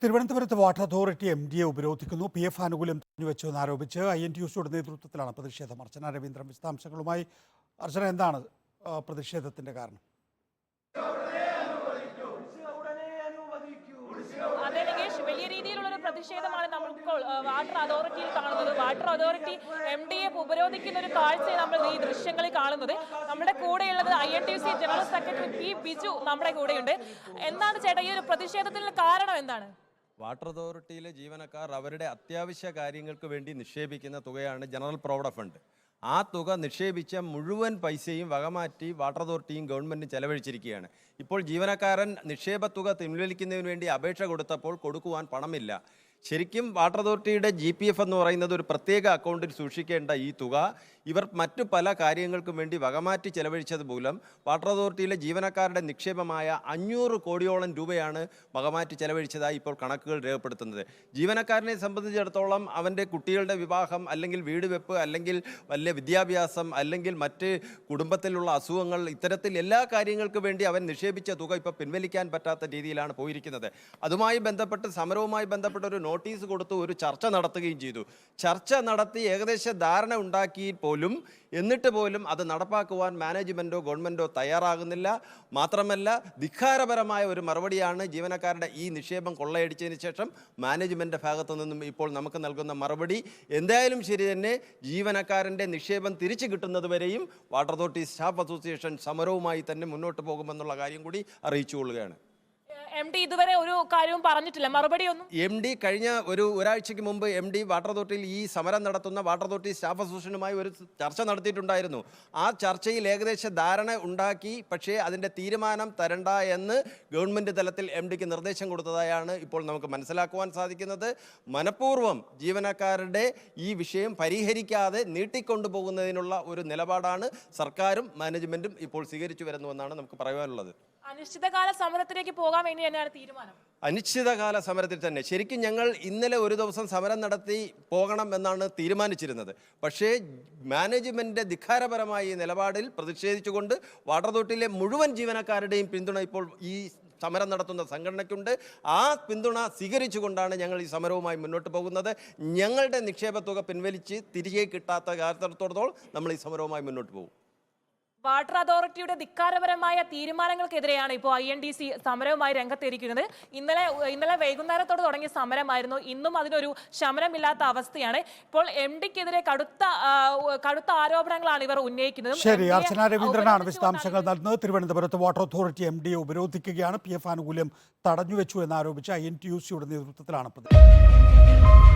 തിരുവനന്തപുരത്ത് water authority MDയെ ഉപരോധിക്കുന്നു. PF ആനുകൂല്യം തടഞ്ഞുവെച്ചുവെന്നാരോപിച്ച് INTUCയുടെ നേതൃത്വത്തിലാണ് പ്രതിഷേധം. അർച്ചന രവീന്ദ്രൻ വിശദാംശങ്ങളുമായി. അർച്ചന, എന്താണ് പ്രതിഷേധത്തിന്റെ കാരണം? അതെ നികേഷ്, വലിയ രീതിയിലുള്ള ഒരു പ്രതിഷേധമാണ് നമ്മളിപ്പോൾ വാട്ടർ അതോറിറ്റിയിൽ കാണുന്നത്. വാട്ടർ അതോറിറ്റി MDയെ ഉപരോധിക്കുന്ന ഒരു കാഴ്ചയെ നമ്മൾ ഈ ദൃശ്യങ്ങളിൽ കാണുന്നത്. നമ്മുടെ കൂടെയുള്ളത് INTUC general secretary P. Biju നമ്മുടെ കൂടെയുണ്ട്. എന്താണ് ചേട്ടാ ഈ ഒരു പ്രതിഷേധത്തിന് കാരണം എന്താണ്? വാട്ടർ അതോറിറ്റിയിലെ ജീവനക്കാർ അവരുടെ അത്യാവശ്യ കാര്യങ്ങൾക്ക് വേണ്ടി നിക്ഷേപിക്കുന്ന തുകയാണ് ജനറൽ പ്രൊവിഡന്റ് ഫണ്ട്. ആ തുക നിക്ഷേപിച്ച മുഴുവൻ പൈസയും വകമാറ്റി വാട്ടർ അതോറിറ്റിയും ഗവൺമെൻറ്റും ചെലവഴിച്ചിരിക്കുകയാണ്. ഇപ്പോൾ ജീവനക്കാരൻ നിക്ഷേപ തുക പിൻവലിക്കുന്നതിന് വേണ്ടി അപേക്ഷ കൊടുത്തപ്പോൾ കൊടുക്കുവാൻ പണമില്ല. ശരിക്കും വാട്ടർ അതോറിറ്റിയുടെ GPF എന്ന് പറയുന്നത് ഒരു പ്രത്യേക അക്കൗണ്ടിൽ സൂക്ഷിക്കേണ്ട ഈ തുക ഇവർ മറ്റു പല കാര്യങ്ങൾക്കും വേണ്ടി വകമാറ്റി ചെലവഴിച്ചത് മൂലം വാട്ടർ അതോറിറ്റിയിലെ ജീവനക്കാരുടെ നിക്ഷേപമായ 500 കോടിയോളം രൂപയാണ് വകമാറ്റി ചെലവഴിച്ചതായി ഇപ്പോൾ കണക്കുകൾ രേഖപ്പെടുത്തുന്നത്. ജീവനക്കാരനെ സംബന്ധിച്ചിടത്തോളം അവൻ്റെ കുട്ടികളുടെ വിവാഹം, അല്ലെങ്കിൽ വീട് വെപ്പ്, അല്ലെങ്കിൽ വലിയ വിദ്യാഭ്യാസം, അല്ലെങ്കിൽ മറ്റ് കുടുംബത്തിലുള്ള അസുഖങ്ങൾ, ഇത്തരത്തിൽ എല്ലാ കാര്യങ്ങൾക്ക് വേണ്ടി അവൻ നിക്ഷേപിച്ച തുക ഇപ്പോൾ പിൻവലിക്കാൻ പറ്റാത്ത രീതിയിലാണ് പോയിരിക്കുന്നത്. അതുമായി ബന്ധപ്പെട്ട് സമരവുമായി ബന്ധപ്പെട്ട ഒരു നോട്ടീസ് കൊടുത്തു, ഒരു ചർച്ച നടത്തുകയും ചെയ്തു. ചർച്ച നടത്തി ഏകദേശ ധാരണ ഉണ്ടാക്കി എന്നിട്ട് പോലും അത് നടപ്പാക്കുവാൻ മാനേജ്മെൻറ്റോ ഗവൺമെൻറ്റോ തയ്യാറാകുന്നില്ല. മാത്രമല്ല, ധിക്കാരപരമായ ഒരു മറുപടിയാണ് ജീവനക്കാരുടെ ഈ നിക്ഷേപം കൊള്ളയടിച്ചതിന് ശേഷം മാനേജ്മെൻറ്റിൻ്റെ ഭാഗത്തു നിന്നും ഇപ്പോൾ നമുക്ക് നൽകുന്ന മറുപടി. എന്തായാലും ശരി തന്നെ, ജീവനക്കാരൻ്റെ നിക്ഷേപം തിരിച്ചു കിട്ടുന്നത് വരെയും വാട്ടർ അതോറിറ്റി സ്റ്റാഫ് അസോസിയേഷൻ സമരവുമായി തന്നെ മുന്നോട്ട് പോകുമെന്നുള്ള കാര്യം കൂടി അറിയിച്ചുകൊള്ളുകയാണ്. MD ഇതുവരെ ഒരു കാര്യവും പറഞ്ഞിട്ടില്ല, മറുപടി ഒന്നും. MD കഴിഞ്ഞ ഒരാഴ്ചയ്ക്ക് മുമ്പ് MD വാട്ടർ അതോറിറ്റിയിൽ ഈ സമരം നടത്തുന്ന വാട്ടർ അതോറിറ്റി സ്റ്റാഫ് അസോസിയേഷനുമായി ഒരു ചർച്ച നടത്തിയിട്ടുണ്ടായിരുന്നു. ആ ചർച്ചയിൽ ഏകദേശ ധാരണ ഉണ്ടാക്കി, പക്ഷേ അതിൻ്റെ തീരുമാനം തരണ്ട എന്ന് ഗവൺമെൻറ് തലത്തിൽ MDക്ക് നിർദ്ദേശം കൊടുത്തതായാണ് ഇപ്പോൾ നമുക്ക് മനസ്സിലാക്കുവാൻ സാധിക്കുന്നത്. മനഃപൂർവ്വം ജീവനക്കാരുടെ ഈ വിഷയം പരിഹരിക്കാതെ നീട്ടിക്കൊണ്ടുപോകുന്നതിനുള്ള ഒരു നിലപാടാണ് സർക്കാരും മാനേജ്മെൻറ്റും ഇപ്പോൾ സ്വീകരിച്ചു വരുന്നുവെന്നാണ് നമുക്ക് പറയാനുള്ളത്. അനിശ്ചിതകാല സമരത്തിലേക്ക് പോകാൻ വേണ്ടി തന്നെയാണ് തീരുമാനം. അനിശ്ചിതകാല സമരത്തിൽ തന്നെ ശരിക്കും ഞങ്ങൾ ഇന്നലെ ഒരു ദിവസം സമരം നടത്തി പോകണം എന്നാണ് തീരുമാനിച്ചിരുന്നത്. പക്ഷേ മാനേജ്മെൻറ്റിൻ്റെ ധിക്കാരപരമായ നിലപാടിൽ പ്രതിഷേധിച്ചുകൊണ്ട് വാട്ടർ അതോറിറ്റിയിലെ മുഴുവൻ ജീവനക്കാരുടെയും പിന്തുണ ഇപ്പോൾ ഈ സമരം നടത്തുന്ന സംഘടനയ്ക്കുണ്ട്. ആ പിന്തുണ സ്വീകരിച്ചുകൊണ്ടാണ് ഞങ്ങൾ ഈ സമരവുമായി മുന്നോട്ട് പോകുന്നത്. ഞങ്ങളുടെ നിക്ഷേപ തുക പിൻവലിച്ച് തിരികെ കിട്ടാത്ത കാലത്തോളം നമ്മൾ ഈ സമരവുമായി മുന്നോട്ട് പോകും. വാട്ടർ അതോറിറ്റിയുടെ ധിക്കാരപരമായ തീരുമാനങ്ങൾക്കെതിരെയാണ് ഇപ്പോൾ INTUC സമരവുമായി രംഗത്തിരിക്കുന്നത്. ഇന്നലെ വൈകുന്നേരത്തോട് തുടങ്ങിയ സമരമായിരുന്നു. ഇന്നും അതിനൊരു ശമനമില്ലാത്ത അവസ്ഥയാണ്. ഇപ്പോൾ MDക്കെതിരെ കടുത്ത ആരോപണങ്ങളാണ് ഇവർ ഉന്നയിക്കുന്നത്. ശരി, അർച്ചന രവീന്ദ്രനാണ് വിശദാംശങ്ങൾ നൽകുന്നത്. തിരുവനന്തപുരത്ത് വാട്ടർ അതോറിറ്റി MDയെ ഉപരോധിക്കുകയാണ്. PF ആനുകൂല്യം തടഞ്ഞുവെച്ചു എന്നാരോപിച്ച് INTUCയുടെ നേതൃത്വത്തിലാണ് പ്രതിഷേധം.